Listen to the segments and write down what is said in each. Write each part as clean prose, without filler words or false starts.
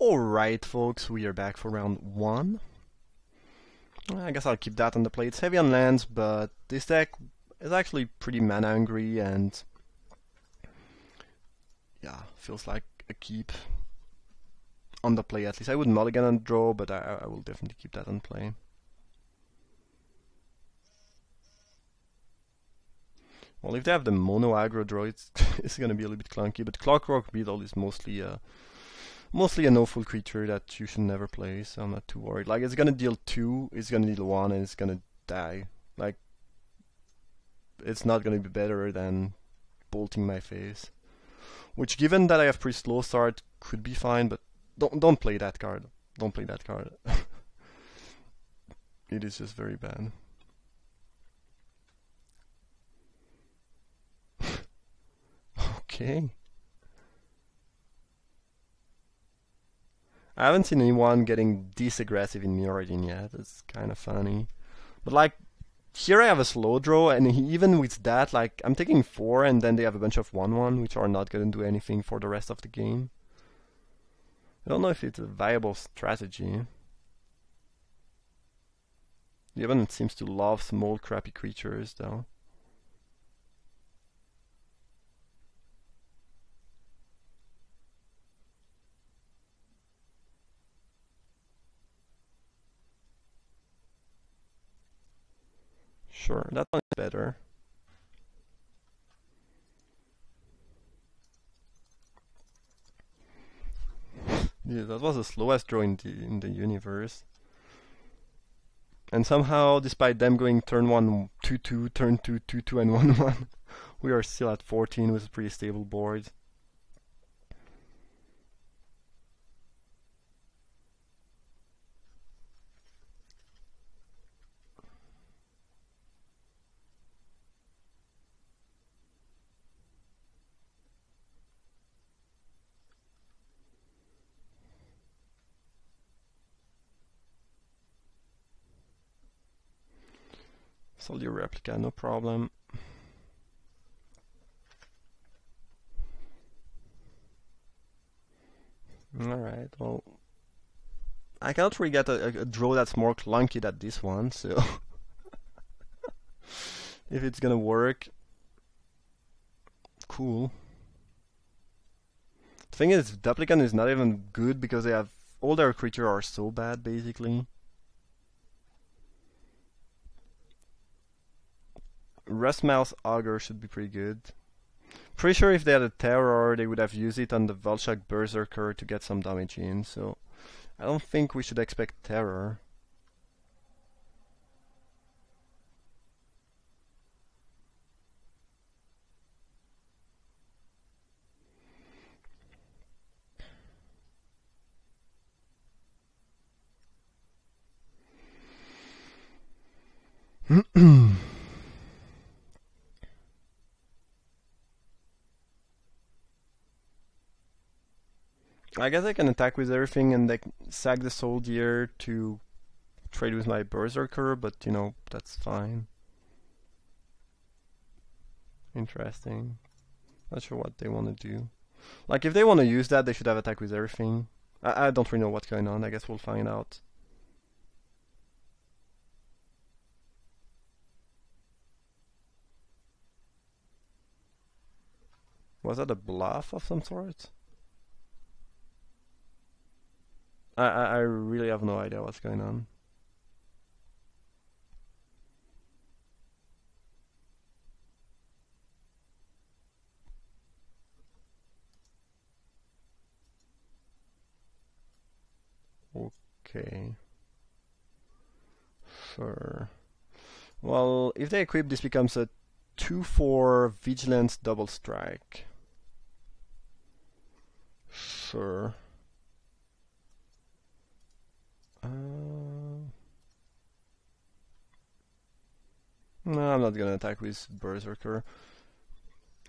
Alright folks, we are back for round 1. I guess I'll keep that on the plate. It's heavy on lands, but this deck is actually pretty mana hungry and yeah, feels like a keep on the play at least. I would mulligan and draw, but I will definitely keep that on play. Well, if they have the mono aggro draw, it's gonna be a little bit clunky, but Clockwork Beetle is mostly a no-full creature that you should never play, so I'm not too worried. Like, it's gonna deal 2, it's gonna deal 1, and it's gonna die. Like, it's not gonna be better than bolting my face. Which, given that I have pretty slow start, could be fine, but don't play that card. Don't play that card. It is just very bad. Okay. I haven't seen anyone getting this aggressive in Mirrodin yet. It's kind of funny. But like, here I have a slow draw, and even with that, like, I'm taking 4, and then they have a bunch of 1/1, which are not going to do anything for the rest of the game. I don't know if it's a viable strategy. The opponent seems to love small, crappy creatures, though. Sure, that one is better. Yeah, that was the slowest draw in the universe. And somehow, despite them going turn 1 2/2, turn 2 2/2, and 1/1, we are still at 14 with a pretty stable board. Soldier replica, no problem. Alright, well, I cannot really get a draw that's more clunky than this one, so if it's gonna work, cool. The thing is, Duplicant is not even good because they have all their creatures are so bad, basically. Rustmouse Augur should be pretty good. Pretty sure if they had a Terror, they would have used it on the Volshak Berserker to get some damage in, so I don't think we should expect Terror. I guess I can attack with everything and like sack the Soldier to trade with my Berserker, but you know, that's fine. Interesting. Not sure what they want to do. Like, if they want to use that, they should have attack with everything. I don't really know what's going on. I guess we'll find out. Was that a bluff of some sort? I really have no idea what's going on. Okay. Sure. Well, if they equip, this becomes a 2/4 Vigilance double strike. Sure. No, I'm not gonna attack with Berserker.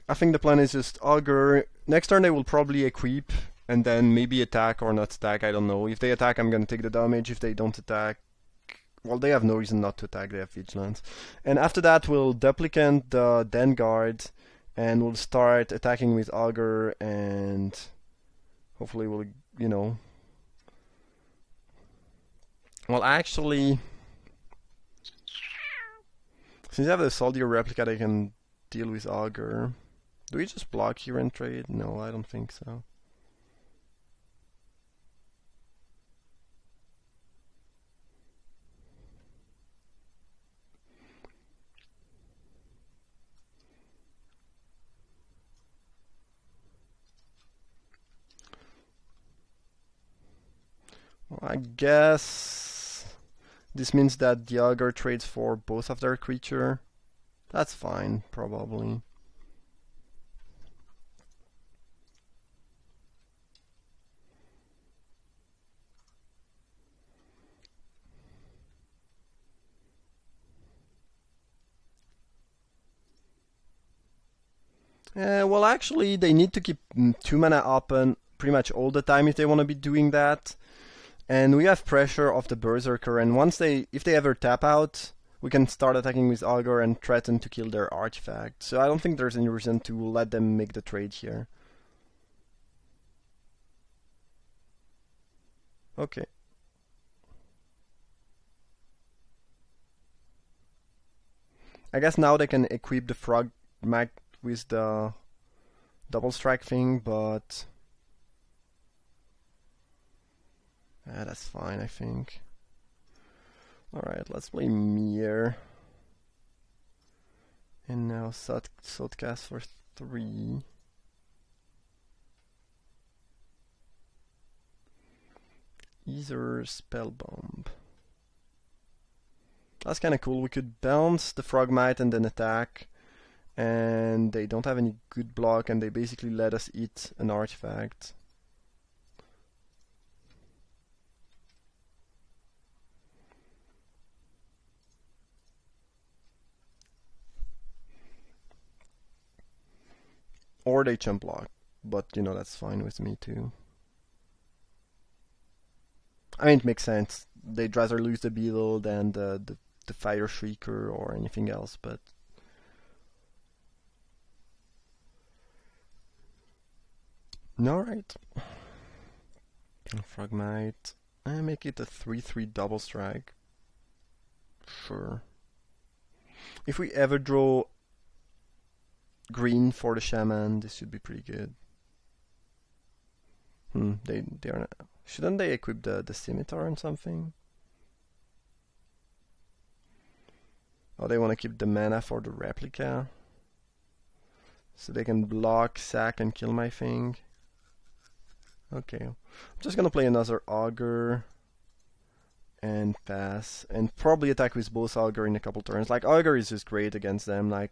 I think the plan is just Augur. Next turn they will probably equip and then maybe attack or not attack, I don't know. If they attack, I'm gonna take the damage. If they don't attack, well, they have no reason not to attack, they have Vigilance. And after that, we'll Duplicant the Den Guard and we'll start attacking with Augur and hopefully we'll, you know, Well, actually, since I have the Soldier replica, I can deal with Augur. Do we just block here and trade? No, I don't think so. Well, I guess this means that the Augur trades for both of their creature. That's fine, probably. Well, actually, they need to keep 2 mana open pretty much all the time if they want to be doing that. And we have pressure of the Berserker, and if they ever tap out, we can start attacking with Augur and threaten to kill their artifact. So I don't think there's any reason to let them make the trade here. Okay. I guess now they can equip the Frog Mag with the double strike thing, but that's fine, I think. Alright, let's play Mir. And now Sotcast for 3. Ether Spellbomb. That's kinda cool. We could bounce the Frogmite and then attack. And they don't have any good block, and they basically let us eat an artifact. Or they chump block, but you know, that's fine with me too. I mean, it makes sense. They'd rather lose the Beetle than the Fire Shrieker or anything else, but alright. Frogmite. I make it a 3/3 double strike. Sure. If we ever draw green for the Shaman, this should be pretty good. They are not. Shouldn't they equip the Scimitar and something? Oh, they want to keep the mana for the replica, so they can block, sack, and kill my thing. Okay, I'm just gonna play another Augur and pass, and probably attack with both Augur in a couple turns. Like, Augur is just great against them. Like,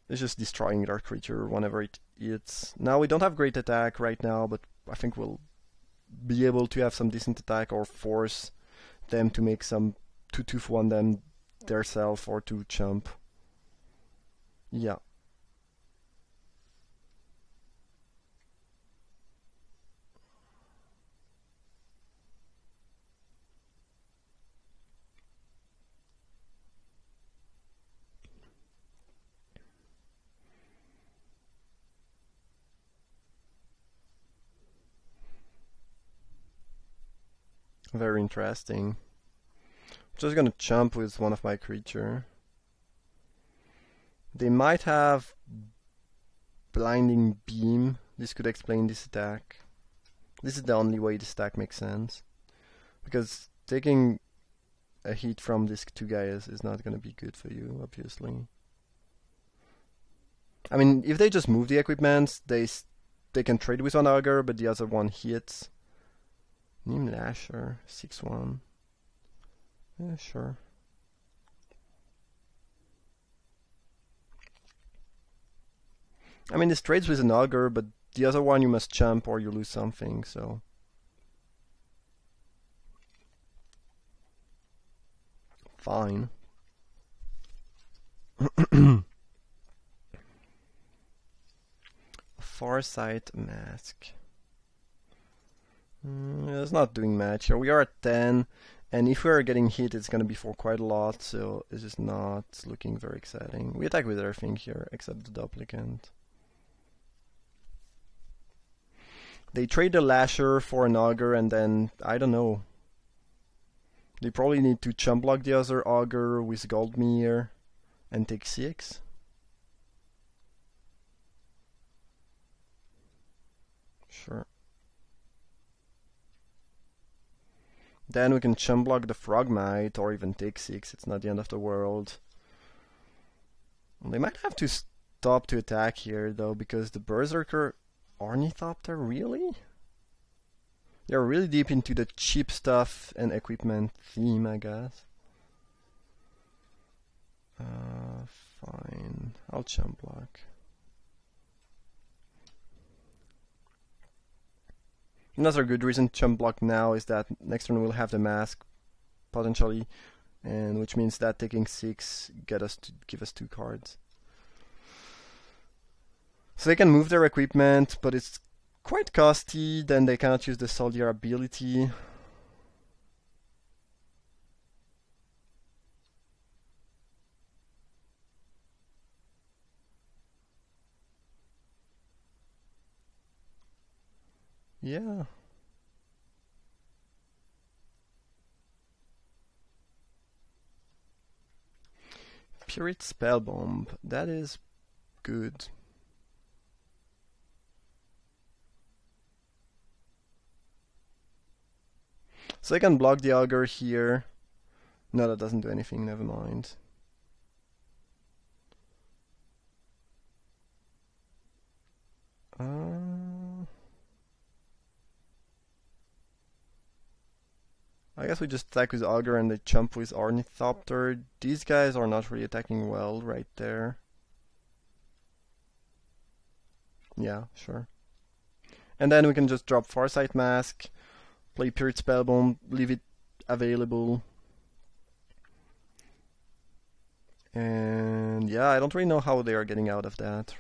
it's just destroying their creature whenever it hits. Now we don't have great attack right now, but I think we'll be able to have some decent attack or force them to make some 2/2 them theirself or to chump. Yeah. Very interesting. I'm just gonna chump with one of my creature. They might have Blinding Beam. This could explain this attack. This is the only way this attack makes sense. Because taking a hit from these two guys is not gonna be good for you, obviously. I mean, if they just move the equipments, they can trade with one Augur, but the other one hits. Neem Lasher, 6/1. Yeah, sure. I mean, this trades with an Augur, but the other one you must jump or you lose something, so. Fine. Farsight Mask. It's not doing much here. We are at 10, and if we are getting hit, it's going to be for quite a lot, so it's just not looking very exciting. We attack with everything here, except the duplicant. They trade the Lasher for an Augur, and then, I don't know. They probably need to chump block the other Augur with Goldmere and take 6. Sure. Then we can chump block the Frogmite or even take 6. It's not the end of the world. They might have to stop to attack here though, because the Berserker Ornithopter, really? They're really deep into the cheap stuff and equipment theme, I guess. Fine. I'll chump block. Another good reason to chump block now is that next turn we'll have the mask, potentially, and which means that taking 6 give us 2 cards. So they can move their equipment, but it's quite costly, then they cannot use the Soldier ability. Yeah. Pyrite Spell Bomb, that is good. So I can block the Augur here. No, that doesn't do anything, never mind. I guess we just attack with Augur and they chump with Ornithopter. These guys are not really attacking well right there. Yeah, sure. And then we can just drop Farsight Mask, play Pyrite Spellbomb, leave it available. And yeah, I don't really know how they are getting out of that.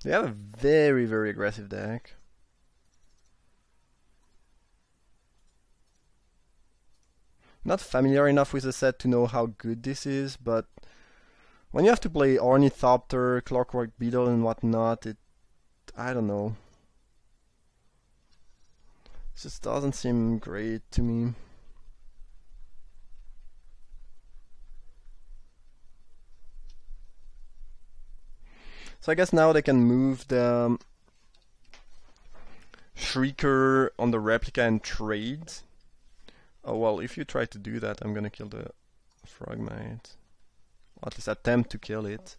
They have a very, very aggressive deck. Not familiar enough with the set to know how good this is, but when you have to play Ornithopter, Clockwork Beetle and whatnot, I don't know. It just doesn't seem great to me. So I guess now they can move the Shrieker on the replica and trade. Oh well, if you try to do that, I'm gonna kill the Frogmite. Or at least attempt to kill it.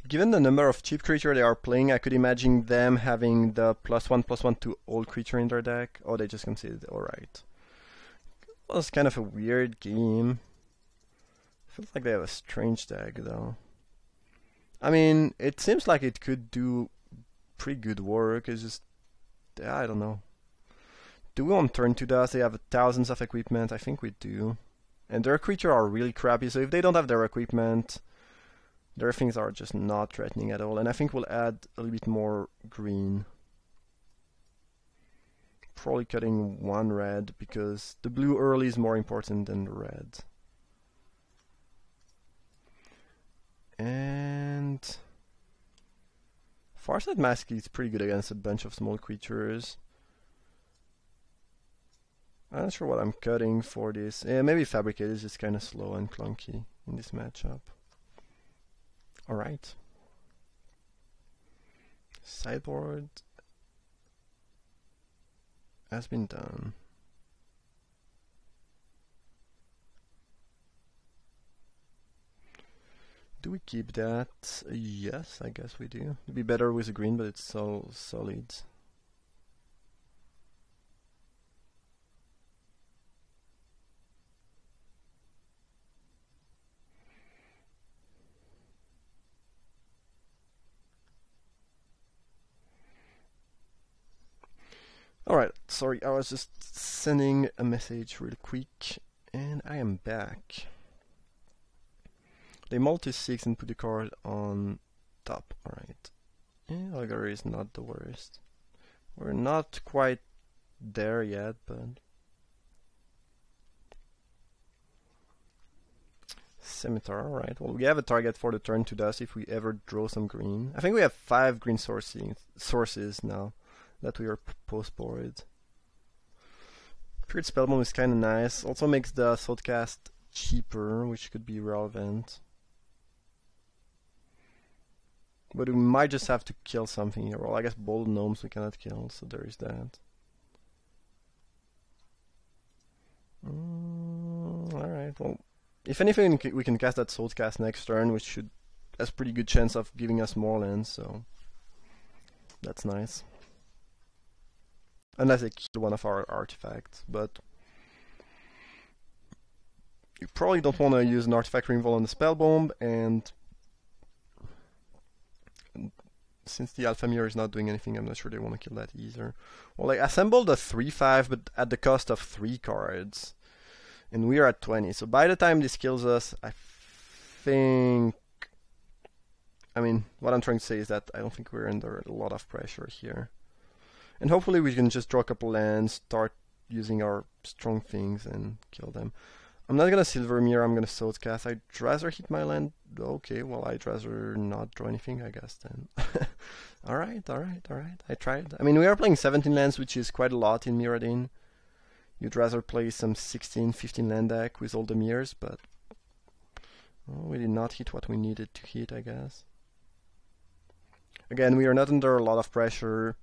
Given the number of cheap creatures they are playing, I could imagine them having the +1/+1 to all creature in their deck. Oh, they just conceded, alright. Well, it's kind of a weird game. Feels like they have a strange deck though. I mean, it seems like it could do pretty good work. It's just, I don't know. Do we want turn to dust? They have thousands of equipment. I think we do. And their creatures are really crappy, so if they don't have their equipment, their things are just not threatening at all. And I think we'll add a little bit more green. Probably cutting 1 red, because the blue early is more important than the red. And Farsight Mask is pretty good against a bunch of small creatures. I'm not sure what I'm cutting for this. Yeah, maybe Fabricate is just kind of slow and clunky in this matchup. Alright. Sideboard has been done. Do we keep that? Yes, I guess we do. It'd be better with the green, but it's so solid. Alright, sorry, I was just sending a message really quick, and I am back. They multi-6 and put the card on top, alright. Yeah, Augur is not the worst. We're not quite there yet, but Scimitar, alright. Well, we have a target for the turn to dust if we ever draw some green. I think we have 5 green sources now that we are post-board. Period Spellbomb is kinda nice. Also makes the Thoughtcast cheaper, which could be relevant. But we might just have to kill something here. Well, I guess Bold Gnomes we cannot kill, so there is that. Alright, well, if anything we can cast that Thoughtcast next turn, which has pretty good chance of giving us more lands, so that's nice. Unless they kill one of our artifacts, but you probably don't want to use an artifact removal on the Spellbomb, and since the Alpha Mirror is not doing anything, I'm not sure they want to kill that either. Well, I assembled a 3/5, but at the cost of 3 cards. And we are at 20, so by the time this kills us, I think... I mean, what I'm trying to say is that I don't think we're under a lot of pressure here. And hopefully we can just draw a couple lands, start using our strong things, and kill them. I'm not gonna Silver Mirror, I'm gonna Thoughtcast. I'd rather hit my land. Okay, well, I'd rather not draw anything, I guess, then. Alright. I tried. I mean, we are playing 17 lands, which is quite a lot in Mirrodin. You'd rather play some 16, 15 land deck with all the mirrors, but well, we did not hit what we needed to hit, I guess. Again, we are not under a lot of pressure.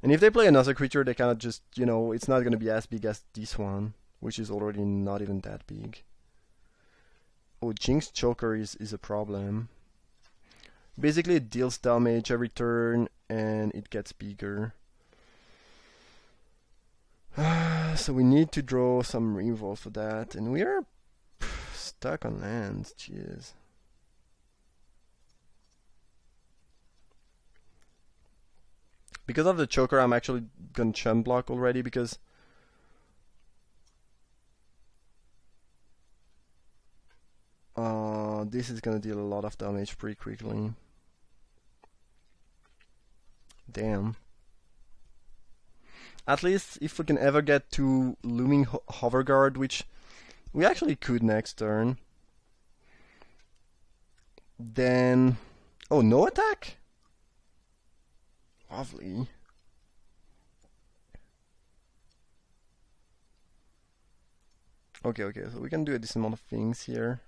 And if they play another creature, they cannot just, you know, it's not going to be as big as this one, which is already not even that big. Oh, Jinx Choker is a problem. Basically, it deals damage every turn, and it gets bigger. So we need to draw some removal for that, and we are stuck on lands, jeez. Because of the choker, I'm actually gonna chump block already, because this is gonna deal a lot of damage pretty quickly. Damn. At least if we can ever get to Looming Hoverguard, which we actually could next turn, then... Oh, no attack? Lovely. Okay, so we can do a decent amount of things here.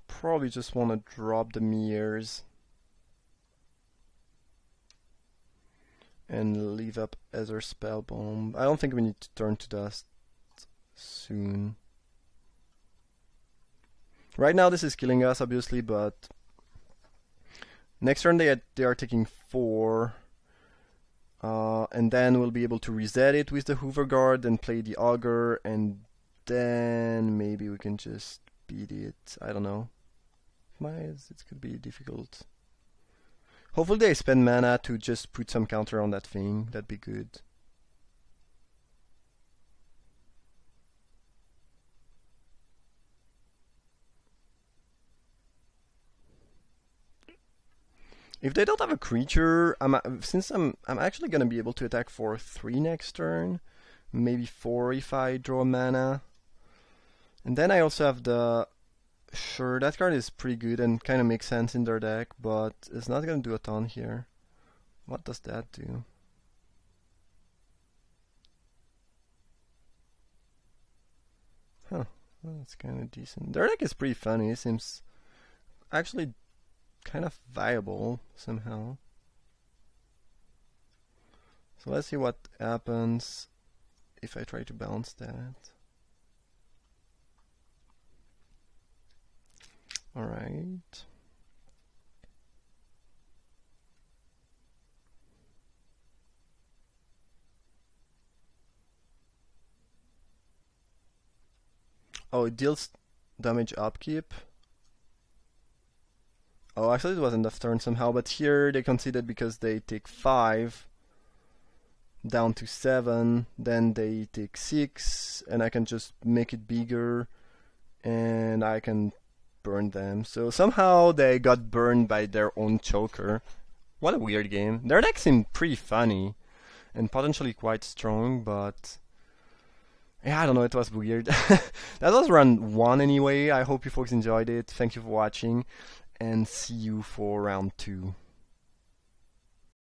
Probably just want to drop the mirrors and leave up Ether Spellbomb. I don't think we need to turn to dust soon. Right now this is killing us, obviously, but next turn they are taking 4. And then we'll be able to reset it with the Hoverguard and play the Augur, and then maybe we can just beat it. I don't know. It could be difficult. Hopefully they spend mana to just put some counter on that thing. That'd be good. If they don't have a creature, since I'm actually gonna be able to attack for 3 next turn, maybe 4 if I draw mana. And then I also have the... Sure, that card is pretty good and kind of makes sense in their deck, but it's not gonna do a ton here. What does that do? Huh, well, that's kind of decent. Their deck is pretty funny. It seems actually kind of viable somehow. So let's see what happens if I try to bounce that. Alright. Oh, it deals damage upkeep. Oh, actually it was enough turn somehow, but here they conceded because they take 5 down to 7, then they take 6, and I can just make it bigger, and I can burn them. So somehow they got burned by their own choker. What a weird game. Their deck seemed pretty funny and potentially quite strong, but Yeah, I don't know, it was weird. That was round 1 anyway. I hope you folks enjoyed it. Thank you for watching, and see you for round 2.